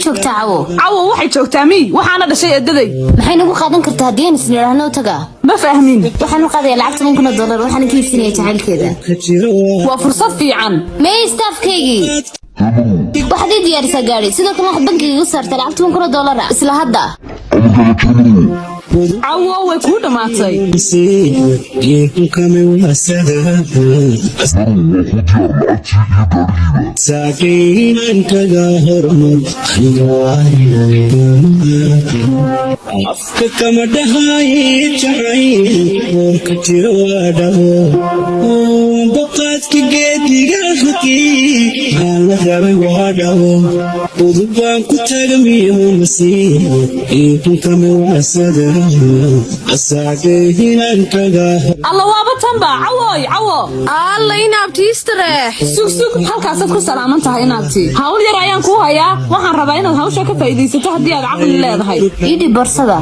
joogtaa cawo waxay joogtaa mi waxaana dhashay eedaday maxay nagu qaadan kartaa hadii isniraahno taga ma fahmin waxaan qaadaya lacagta $1,000 waxaan ka iibsanaya jacaylkeeda waa fursad fiican ma staafkaygi waxaad diyaarisa gaari sidoo kale wax bankiga u saartay lacagta $1,000 isla hadda cawo way ku dhamaatay الله وابا تنبا عوي عو الله ينابتي استريح سوق halkaasaad ku salaaman tahay inaabti hawl yar ayaan ku hayaa waxaan rabaa inaad hawsha ka faa'iideysato hadii aad aqal leedahay idhi barsada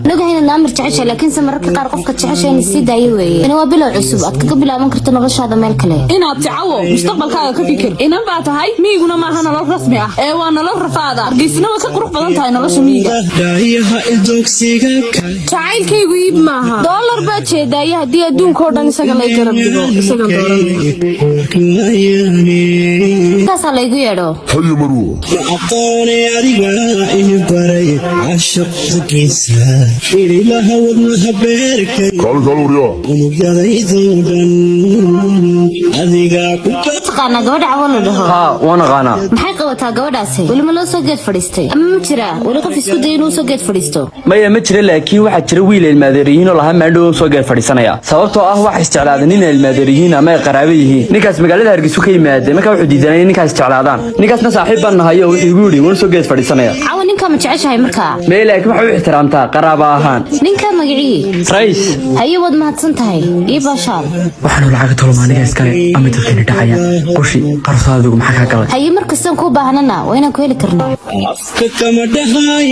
nagahayna naamir jecesha laakiin samarka qaar qofka jecesha in si daayo weeye in waa bilow cusub aad kaga bilaaban karto noloshaada meel kale inaad tacawo mustaqbalkaaga ka fikir inan baa tahay miiguna maaha nolol rasmi ah ee waa nolol rafaada argeysina way ka qurux badan tahay nolosha miiga jacaylkaygu iib maaha dollar baa jeedaya hadii adduunka oo dhan isaga lay garab dhigo isaga dooran taas laygu yeedho hayo marwo aqoonay adiga in baray ashaq kiisa ilaha wadna beerka kalgaluriya unugaydan adiga ku taqaana gabadha awal dhaho wana qaana maxay qabataa gabadhaasi wali ma loo soo geed fadhiistay ama ma jira wali qof isku day inuu soo geed fadhiisto maya ma jira laakiin waxa jira wiil ilmaadariyiin oo laha maadhow soo geed fadhiisanaya sababtoo ah waxa isticlaadeen in ilmaadariyiin ama qaraabo yihiin ninkaas magaalada Hargeysa ka yimaade marka wuxuu diidanay ninkaas isticlaadaan ninkaasna saaxiib baan nahay oo wuxuu igu yiri war soo geed fadhiisanaya caw ninka ma jeceshahay marka ma laakiin waxa uu ixtiraamtaa qaraabo ahaan ninka magacii rays hayo wad mahadsan tahay ii baashaan waxaan lacag tolmaaniga iskale ama dadkina dhacaya qoshi qarsaadigu maxaa ka galay hayo markastan ku baahnana waa inaan ku heli karno kama dhahay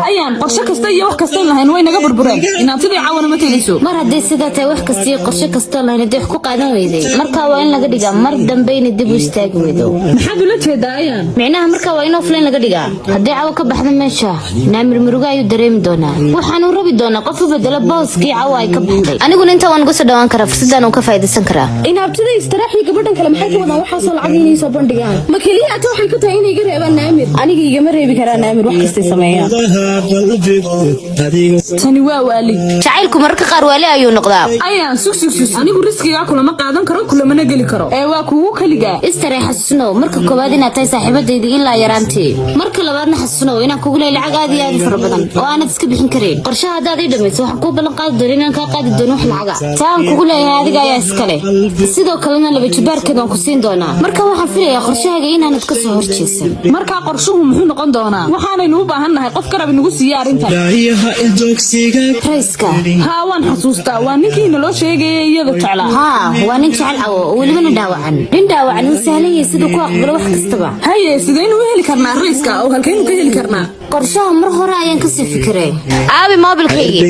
ayaan qorshe kasta iyo wax kasta lahayn way naga burbureen inaad sidii caawna ma taliso mar haddii sidaa tahay wax kasta iyo qorshe kasta lahayn dib ku qaadan weyday marka waa in laga dhigaa mar dambe in dib u istaag weydo maxaad ula jeedaa ayaan micnaha marka waa in offline laga dhigaa haddii caawa ka baxda meesha naamir muruga ayuu dareemi doonaa waxaan u rabi doonaa qof u bedelo booskii caawa ay ka baxday aniguna inta waan uga soo dhawaan karaa fursadaan uu ka faa'iideysan karaa inaabtida istiraaxii gabadhan kale maxay ka wadaan waxa soo lacag inay soo bandhigaan ma kaliya ata waxay ku tahay inay iga reebaan naamir aniga igama reebi karaa naamir wax kasta sameeyaan tani waa waali jacaylku marka qaar waali ayuu noqdaa ayaan sug anigu riskiga kulama qaadan karo kulamana geli karo ee waa kugu kaliga istareex xasuusno marka koobaad inaad tahay saaxiibadayda ilaa yaraantii marka labaadna xasuusno inaan kugu leeyahay lacag aad iyo aad fara badan oo aanad iska bixin karin qorshaha hadaad ii dhamayso waxaan ku ballan qaadi doonaa inaan ka qaadi doono wax lacag taan kugu leeyahay adiga ayaa iskale sidoo kalena laba jibaarkeed aan ku siin doonaa marka waxaan filayaa qorshahaaga inaanad ka soo horjeesan marka qorshuhu muxuu noqon doonaa waxaanaynu u baahannahay qof garab inagu siiya arrintan rayska haa waan xasuustaa waa ninkii naloo sheegayay iyada jeclaa haa waa nin jecel cawo oo welibana dhaawacan nin dhaawacan uu sahlan yahay siduu ku aqbalo wax kastaba haye sidaynu u heli karnaa rayska oo halkaynu ka heli karnaa qorshaha mar hore ayaan ka sii fikiray aabi moobilkaygi